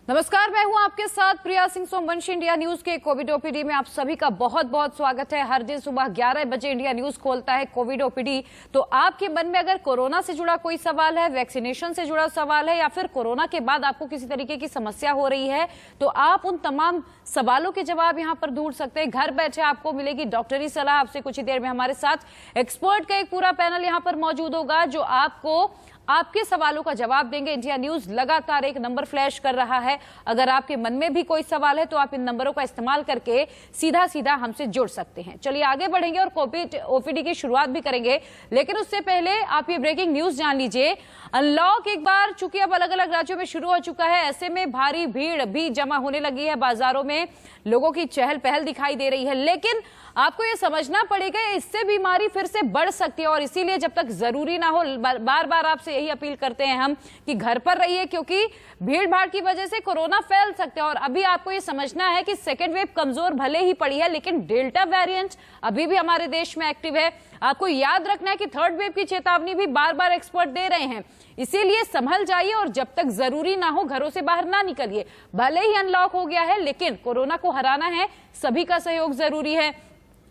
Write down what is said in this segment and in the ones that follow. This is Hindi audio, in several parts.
नमस्कार, मैं हूं आपके साथ प्रिया सिंह सोमवंशी। इंडिया न्यूज के कोविड ओपीडी में आप सभी का बहुत बहुत स्वागत है। हर दिन सुबह 11 बजे इंडिया न्यूज खोलता है कोविड ओपीडी। तो आपके मन में अगर कोरोना से जुड़ा कोई सवाल है, वैक्सीनेशन से जुड़ा सवाल है या फिर कोरोना के बाद आपको किसी तरीके की समस्या हो रही है, तो आप उन तमाम सवालों के जवाब यहां पर ढूंढ सकते हैं। घर बैठे आपको मिलेगी डॉक्टरी सलाह। आपसे कुछ ही देर में हमारे साथ एक्सपर्ट का एक पूरा पैनल यहां पर मौजूद होगा जो आपको आपके सवालों का जवाब देंगे। इंडिया न्यूज लगातार एक नंबर फ्लैश कर रहा है। अगर आपके मन में भी कोई सवाल है तो आप इन नंबरों का इस्तेमाल करके सीधा सीधा हमसे जुड़ सकते हैं। चलिए आगे बढ़ेंगे और कोविड ओपीडी की शुरुआत भी करेंगे, लेकिन उससे पहले आप ये ब्रेकिंग न्यूज जान लीजिए। अनलॉक एक बार चूंकि अब अलग अलग राज्यों में शुरू हो चुका है, ऐसे में भारी भीड़ भी जमा होने लगी है। बाजारों में लोगों की चहल पहल दिखाई दे रही है, लेकिन आपको ये समझना पड़ेगा इससे बीमारी फिर से बढ़ सकती है और इसीलिए जब तक जरूरी ना हो, बार बार आपसे यही अपील करते हैं हम कि घर पर रहिए, क्योंकि भीड़ भाड़ की वजह से कोरोना फैल सकते हैं। और अभी आपको ये समझना है कि सेकेंड वेव कमजोर भले ही पड़ी है, लेकिन डेल्टा वेरिएंट अभी भी हमारे देश में एक्टिव है। आपको याद रखना है कि थर्ड वेव की चेतावनी भी बार बार एक्सपर्ट दे रहे हैं, इसीलिए संभल जाइए और जब तक जरूरी ना हो घरों से बाहर ना निकलिए। भले ही अनलॉक हो गया है, लेकिन कोरोना को हराना है, सभी का सहयोग जरूरी है।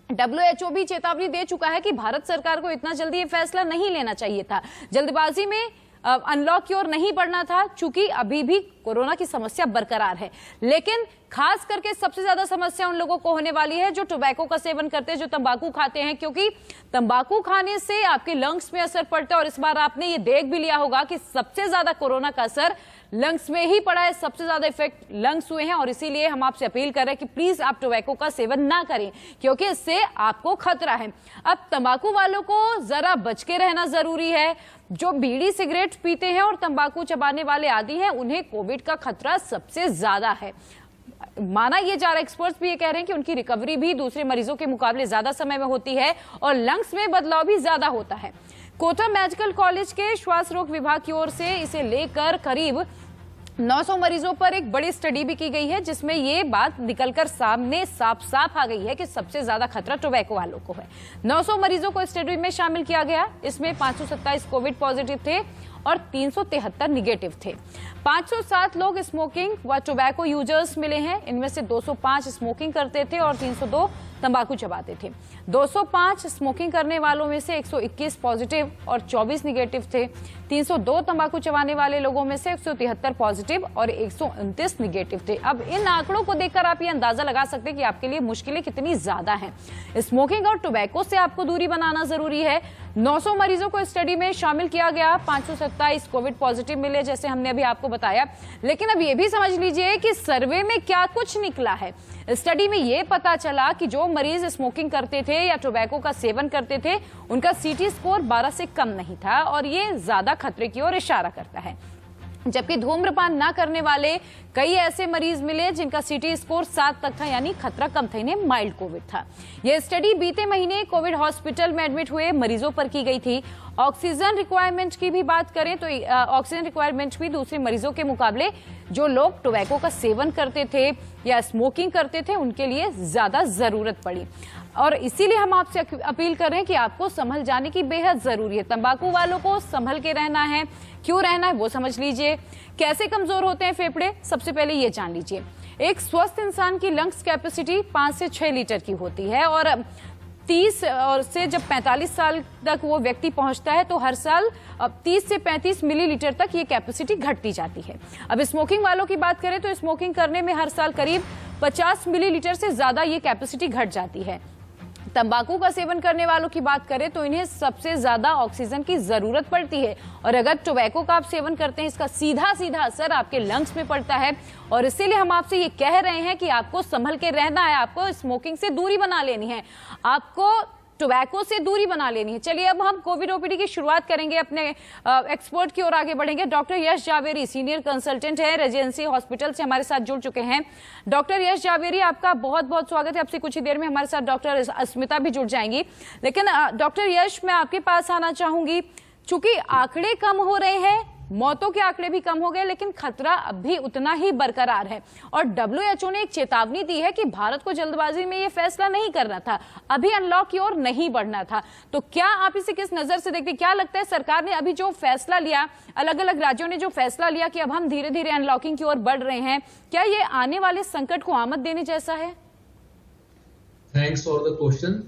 WHO भी चेतावनी दे चुका है कि भारत सरकार को इतना जल्दी ये फैसला नहीं लेना चाहिए था, जल्दबाजी में अनलॉक की ओर नहीं बढ़ना था, चूंकि अभी भी कोरोना की समस्या बरकरार है। लेकिन खास करके सबसे ज्यादा समस्या उन लोगों को होने वाली है जो टोबैको का सेवन करते हैं, जो तंबाकू खाते हैं, क्योंकि तंबाकू खाने से आपके लंग्स में असर पड़ता है। और इस बार आपने ये देख भी लिया होगा कि सबसे ज्यादा कोरोना का असर लंग्स में ही पड़ा है, सबसे ज्यादा इफेक्ट लंग्स हुए हैं। और इसीलिए हम आपसे अपील कर रहे हैं कि प्लीज आप टोबैको का सेवन ना करें, क्योंकि इससे आपको खतरा है। अब तंबाकू वालों को जरा बच के रहना जरूरी है। जो बीड़ी सिगरेट पीते हैं और तंबाकू चबाने वाले आदि हैं, उन्हें कोविड का खतरा सबसे ज्यादा है। माना ये जा रहा है, एक्सपर्ट्स भी ये कह रहे हैं कि उनकी रिकवरी भी दूसरे मरीजों के मुकाबले ज्यादा समय में होती है और लंग्स में बदलाव भी ज्यादा होता है। कोटा मेडिकल कॉलेज के श्वास रोग विभाग की ओर से इसे लेकर करीब 900 मरीजों पर एक बड़ी स्टडी भी की गई है, जिसमें ये बात निकलकर सामने साफ साफ आ गई है कि सबसे ज्यादा खतरा टोबैको वालों को है। 900 मरीजों को स्टडी में शामिल किया गया। इसमें 527 कोविड पॉजिटिव थे और 373 निगेटिव थे। 507 लोग स्मोकिंग व टोबैको यूजर्स मिले हैं। इनमें से 205 स्मोकिंग करते थे और 302 तंबाकू चबाते थे। 205 स्मोकिंग करने वालों में से 121 पॉजिटिव और 24 निगेटिव थे। 302 तंबाकू चबाने वाले लोगों में से 173 पॉजिटिव और 129 निगेटिव थे। अब इन आंकड़ों को देखकर आप ये अंदाजा लगा सकते हैं कि आपके लिए मुश्किलें कितनी ज्यादा हैं। स्मोकिंग और टोबैको से आपको दूरी बनाना जरूरी है। 900 मरीजों को स्टडी में शामिल किया गया। 527 कोविड पॉजिटिव मिले, जैसे हमने अभी आपको बताया। लेकिन अब ये भी समझ लीजिए कि सर्वे में क्या कुछ निकला है। स्टडी में ये पता चला कि जो मरीज स्मोकिंग करते थे या टोबैको का सेवन करते थे, उनका सीटी स्कोर 12 से कम नहीं था और ये ज्यादा खतरे की ओर इशारा करता है। जबकि धूम्रपान ना करने वाले कई ऐसे मरीज मिले जिनका सीटी स्कोर 7 तक था, यानी खतरा कम था, इन्हें माइल्ड कोविड था। यह स्टडी बीते महीने कोविड हॉस्पिटल में एडमिट हुए मरीजों पर की गई थी। ऑक्सीजन रिक्वायरमेंट की भी बात करें तो ऑक्सीजन रिक्वायरमेंट भी दूसरे मरीजों के मुकाबले जो लोग टोबैको का सेवन करते थे या स्मोकिंग करते थे, उनके लिए ज्यादा जरूरत पड़ी। और इसीलिए हम आपसे अपील कर रहे हैं कि आपको संभल जाने की बेहद जरूरी है। तंबाकू वालों को संभल के रहना है। क्यों रहना है वो समझ लीजिए। कैसे कमजोर होते हैं फेफड़े, सबसे पहले ये जान लीजिए। एक स्वस्थ इंसान की लंग्स कैपेसिटी 5 से 6 लीटर की होती है और 30 से जब 45 साल तक वो व्यक्ति पहुंचता है तो हर साल 30 से 35 मिलीलीटर तक ये कैपेसिटी घटती जाती है। अब स्मोकिंग वालों की बात करें तो स्मोकिंग करने में हर साल करीब 50 मिलीलीटर से ज्यादा ये कैपेसिटी घट जाती है। तंबाकू का सेवन करने वालों की बात करें तो इन्हें सबसे ज्यादा ऑक्सीजन की जरूरत पड़ती है और अगर टोबैको का आप सेवन करते हैं, इसका सीधा सीधा असर आपके लंग्स में पड़ता है। और इसीलिए हम आपसे ये कह रहे हैं कि आपको संभल के रहना है, आपको स्मोकिंग से दूरी बना लेनी है, आपको टोबैको से दूरी बना लेनी है। चलिए अब हम कोविड ओपीडी की शुरुआत करेंगे। अपने एक्सपर्ट की ओर आगे बढ़ेंगे। डॉक्टर यश जावेरी सीनियर कंसल्टेंट है, रेजिडेंसी हॉस्पिटल से हमारे साथ जुड़ चुके हैं। डॉक्टर यश जावेरी, आपका बहुत बहुत स्वागत है। आपसे कुछ ही देर में हमारे साथ डॉक्टर अस्मिता भी जुड़ जाएंगी। लेकिन डॉक्टर यश, मैं आपके पास आना चाहूंगी। चूंकि आंकड़े कम हो रहे हैं, मौतों के आंकड़े भी कम हो गए, लेकिन खतरा अब भी उतना ही बरकरार है। और WHO ने एक चेतावनी दी है कि भारत को जल्दबाजी में ये फैसला नहीं करना था, अभी अनलॉक की ओर नहीं बढ़ना था। तो क्या आप इसे किस नजर से देखते हैं? क्या लगता है सरकार ने अभी जो फैसला लिया, अलग अलग राज्यों ने जो फैसला लिया कि अब हम धीरे धीरे अनलॉकिंग की ओर बढ़ रहे हैं, क्या ये आने वाले संकट को आमद देने जैसा है? Thanks for the question.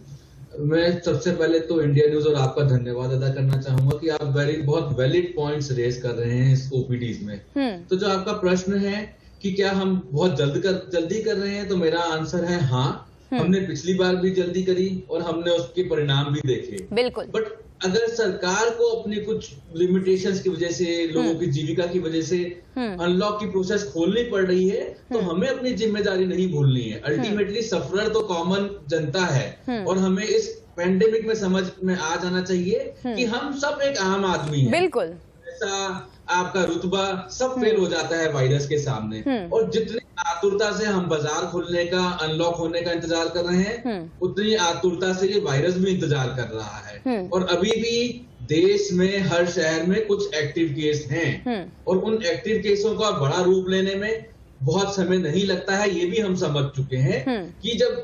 मैं सबसे पहले तो इंडिया न्यूज और आपका धन्यवाद अदा करना चाहूंगा कि आप बहुत वैलिड पॉइंट्स रेज कर रहे हैं इस ओपीडीज में। तो जो आपका प्रश्न है कि क्या हम बहुत जल्दी कर रहे हैं, तो मेरा आंसर है हाँ। हमने पिछली बार भी जल्दी करी और हमने उसके परिणाम भी देखे। बिल्कुल। बट अगर सरकार को अपनी कुछ लिमिटेशंस की वजह से, लोगों की जीविका की वजह से अनलॉक की प्रोसेस खोलनी पड़ रही है, तो हमें अपनी जिम्मेदारी नहीं भूलनी है। अल्टीमेटली सफरर तो कॉमन जनता है और हमें इस पेंडेमिक में समझ में आ जाना चाहिए कि हम सब एक आम आदमी हैं। बिल्कुल। ऐसा आपका रुतबा सब फेल हो जाता है वायरस के सामने। और जितनी आतुरता से हम बाजार खुलने का, अनलॉक होने का इंतजार कर रहे हैं, उतनी आतुरता से ये वायरस भी इंतजार कर रहा है। और अभी भी देश में हर शहर में कुछ एक्टिव केस हैं और उन एक्टिव केसों का बड़ा रूप लेने में बहुत समय नहीं लगता है। ये भी हम समझ चुके हैं कि जब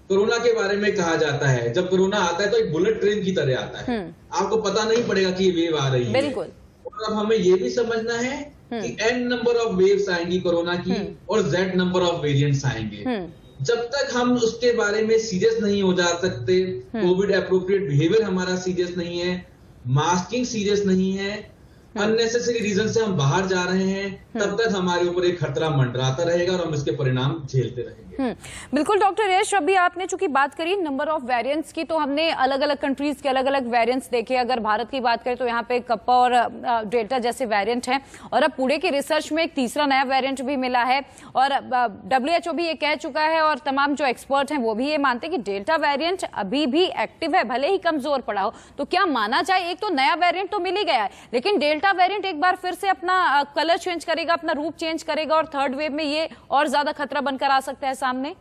कोरोना के बारे में कहा जाता है, जब कोरोना आता है तो एक बुलेट ट्रेन की तरह आता है, आपको पता नहीं पड़ेगा कि ये वेव आ रही है। बिल्कुल। और अब हमें ये भी समझना है कि n नंबर ऑफ वेव्स आएंगी कोरोना की और z नंबर ऑफ वेरिएंट्स आएंगे। जब तक हम उसके बारे में सीरियस नहीं हो जा सकते, कोविड एप्रोप्रिएट बिहेवियर हमारा सीरियस नहीं है, मास्किंग सीरियस नहीं है, अननेसेसरी रीजन से हम बाहर जा रहे हैं, तब तक हमारे ऊपर एक खतरा मंडराता रहेगा और हम इसके परिणाम झेलते रहेंगे। बिल्कुल डॉक्टर यश, अभी आपने चूंकि बात करी नंबर ऑफ वेरिएंट्स की, तो हमने अलग अलग कंट्रीज के अलग अलग वेरिएंट्स देखे। अगर भारत की बात करें तो यहाँ पे कप्पा और डेल्टा जैसे वेरिएंट हैं, और अब पुणे की रिसर्च में एक तीसरा नया वेरिएंट भी मिला है। और WHO भी ये कह चुका है और तमाम जो एक्सपर्ट हैं वो भी ये मानते हैं कि डेल्टा वेरिएंट अभी भी एक्टिव है, भले ही कमजोर पड़ा हो। तो क्या माना जाए, एक तो नया वेरिएंट तो मिल ही गया है, लेकिन डेल्टा वेरिएंट एक बार फिर से अपना कलर चेंज करेगा, अपना रूप चेंज करेगा और थर्ड वेव में ये और ज्यादा खतरा बनकर आ सकता है सामने?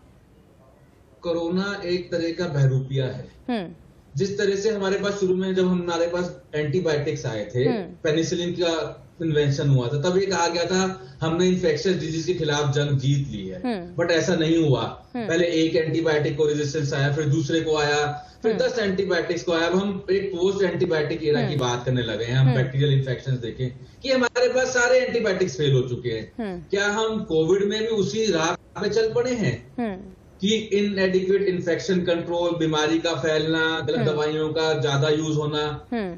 कोरोना एक तरह का बहरूपिया है। जिस तरह से हमारे पास शुरू में जब हमारे पास एंटीबायोटिक्स आए थे, पेनिसिलिन का इन्वेंशन हुआ था, तब ये कहा गया था हमने इन्फेक्शियस डिजीज के खिलाफ जंग जीत ली है। बट ऐसा नहीं हुआ। पहले एक एंटीबायोटिक को रेजिस्टेंस आया, फिर दूसरे को आया, फिर 10 एंटीबायोटिक्स को आया। अब हम एक पोस्ट एंटीबायोटिक एरा की बात करने लगे हैं। हम बैक्टीरियल इन्फेक्शन देखें कि हमारे पास सारे एंटीबायोटिक्स फेल हो चुके हैं। क्या हम कोविड में भी उसी राह पे चल पड़े हैं कि इनएडिक्वेट इन्फेक्शन कंट्रोल, बीमारी का फैलना, गलत दवाइयों का ज्यादा यूज होना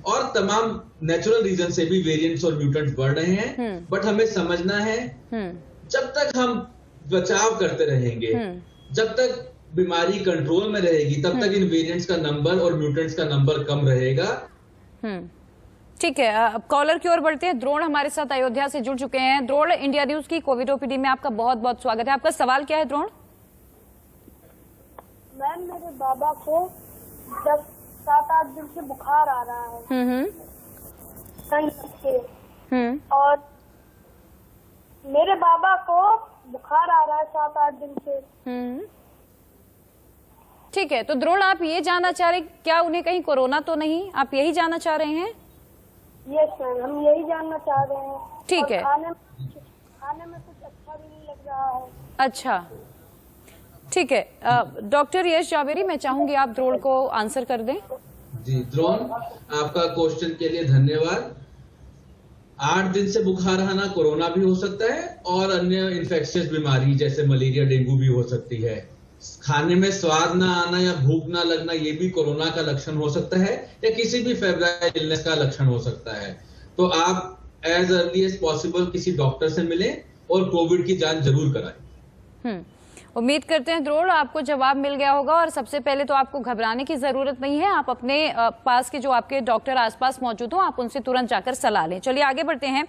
और तमाम नेचुरल रीजन से भी वेरिएंट्स और म्यूटेंट्स बढ़ रहे हैं। बट हमें समझना है, जब तक हम बचाव करते रहेंगे, जब तक बीमारी कंट्रोल में रहेगी, तब तक इन वेरिएंट्स का नंबर और म्यूटेंट्स का नंबर कम रहेगा। ठीक है, अब कॉलर की ओर बढ़ते हैं। द्रोण हमारे साथ अयोध्या से जुड़ चुके हैं। द्रोण, इंडिया न्यूज की कोविड ओपीडी में आपका बहुत बहुत स्वागत है। आपका सवाल क्या है द्रोण? मैम, मेरे बाबा को 7-8 दिन से बुखार आ रहा है। और मेरे बाबा को बुखार आ रहा है 7-8 दिन से। ठीक है, तो द्रोण आप ये जानना चाह रहे क्या उन्हें कहीं कोरोना तो नहीं, आप यही जानना चाह रहे हैं? यस मैम, हम यही जानना चाह रहे हैं। ठीक है। खाने में कुछ अच्छा भी नहीं लग रहा है। अच्छा, ठीक है। डॉक्टर यश जावेरी, मैं चाहूंगी आप द्रोण को आंसर कर दें। जी द्रोण, आपका क्वेश्चन के लिए धन्यवाद। 8 दिन से बुखार आना कोरोना भी हो सकता है और अन्य इन्फेक्शियस बीमारी जैसे मलेरिया, डेंगू भी हो सकती है। खाने में स्वाद ना आना या भूख ना लगना, ये भी कोरोना का लक्षण हो सकता है या किसी भी फेब्राइल इलनेस का लक्षण हो सकता है। तो आप एज अर्ली एज पॉसिबल किसी डॉक्टर से मिलें और कोविड की जांच जरूर कराएं। उम्मीद करते हैं द्रोण आपको जवाब मिल गया होगा। और सबसे पहले तो आपको घबराने की जरूरत नहीं है, आप अपने पास के जो आपके डॉक्टर आसपास मौजूद हो, आप उनसे तुरंत जाकर सलाह लें। चलिए आगे बढ़ते हैं।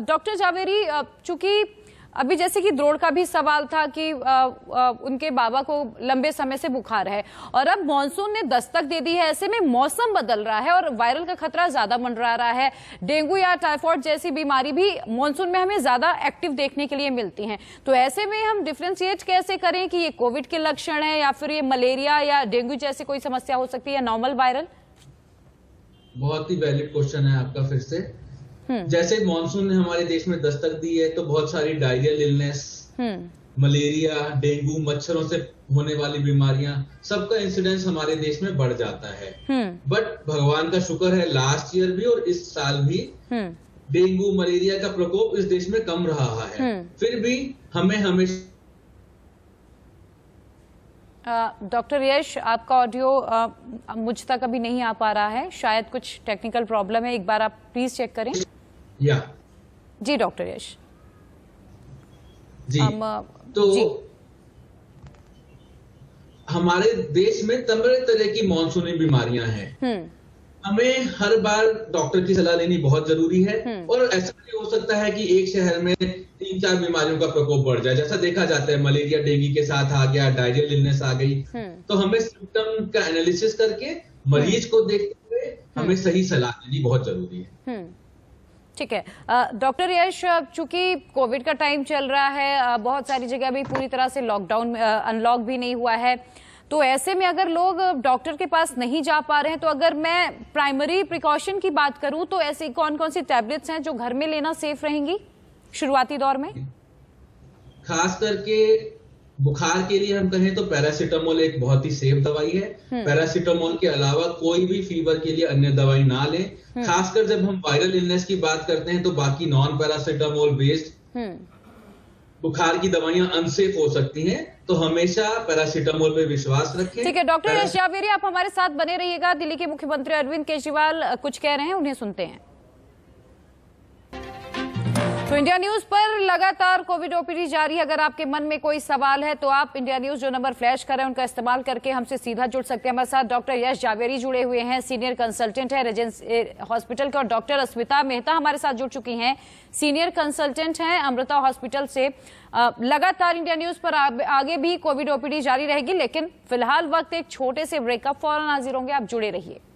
डॉक्टर जावेरी, चूंकि अभी जैसे कि द्रोण का भी सवाल था कि उनके बाबा को लंबे समय से बुखार है और अब मॉनसून ने दस्तक दे दी है, ऐसे में मौसम बदल रहा है और वायरल का खतरा ज्यादा मंडरा रहा है। डेंगू या टाइफाइड जैसी बीमारी भी मॉनसून में हमें ज्यादा एक्टिव देखने के लिए मिलती हैं। तो ऐसे में हम डिफ्रेंशिएट कैसे करें कि ये कोविड के लक्षण है या फिर ये मलेरिया या डेंगू जैसी कोई समस्या हो सकती है या नॉर्मल वायरल? बहुत ही वैलिड क्वेश्चन है आपका। फिर से जैसे मॉनसून ने हमारे देश में दस्तक दी है तो बहुत सारी डायरियल इलनेस, मलेरिया, डेंगू, मच्छरों से होने वाली बीमारियां, सबका इंसिडेंस हमारे देश में बढ़ जाता है। बट भगवान का शुक्र है लास्ट ईयर भी और इस साल भी डेंगू मलेरिया का प्रकोप इस देश में कम रहा है। फिर भी हमें हमेशा डॉक्टर यश, आपका ऑडियो मुझ तक अभी नहीं आ पा रहा है, शायद कुछ टेक्निकल प्रॉब्लम है, एक बार आप प्लीज चेक करें। जी डॉक्टर यश जी। तो जी। हमारे देश में तरह तरह की मानसूनी बीमारियां हैं। हमें हर बार डॉक्टर की सलाह लेनी बहुत जरूरी है और ऐसा भी हो सकता है कि एक शहर में 3-4 बीमारियों का प्रकोप बढ़ जाए, जैसा देखा जाता है मलेरिया डेंगू के साथ आ गया, डायरियल इलनेस आ गई। तो हमें सिम्टम का एनालिसिस करके मरीज को देखते हुए हमें सही सलाह देनी बहुत जरूरी है। ठीक है डॉक्टर यश, चूंकि कोविड का टाइम चल रहा है, बहुत सारी जगह भी पूरी तरह से लॉकडाउन अनलॉक भी नहीं हुआ है, तो ऐसे में अगर लोग डॉक्टर के पास नहीं जा पा रहे हैं, तो अगर मैं प्राइमरी प्रिकॉशन की बात करूं तो ऐसी कौन कौन सी टैबलेट्स हैं जो घर में लेना सेफ रहेंगी शुरुआती दौर में? खास करके बुखार के लिए हम कहें तो पैरासीटामोल एक बहुत ही सेफ दवाई है। पैरासीटामोल के अलावा कोई भी फीवर के लिए अन्य दवाई ना लें। खासकर जब हम वायरल इलनेस की बात करते हैं तो बाकी नॉन पैरासीटामोल बेस्ड बुखार की दवाइयां अनसेफ हो सकती हैं, तो हमेशा पैरासीटामोल पे विश्वास रखें। ठीक है डॉक्टर यश जावेरी, आप हमारे साथ बने रहिएगा। दिल्ली के मुख्यमंत्री अरविंद केजरीवाल कुछ कह रहे हैं, उन्हें सुनते हैं। तो इंडिया न्यूज पर लगातार कोविड ओपीडी जारी है। अगर आपके मन में कोई सवाल है तो आप इंडिया न्यूज जो नंबर फ्लैश कर रहे हैं उनका इस्तेमाल करके हमसे सीधा जुड़ सकते हैं। हमारे साथ डॉक्टर यश जावेरी जुड़े हुए हैं, सीनियर कंसल्टेंट है रेजेंसी हॉस्पिटल के, और डॉक्टर अस्मिता मेहता हमारे साथ जुड़ चुकी हैं, सीनियर कंसल्टेंट हैं अमृता हॉस्पिटल से। लगातार इंडिया न्यूज पर आगे भी कोविड ओपीडी जारी रहेगी, लेकिन फिलहाल वक्त एक छोटे से ब्रेकअप, फौरन हाजिर होंगे, आप जुड़े रहिए।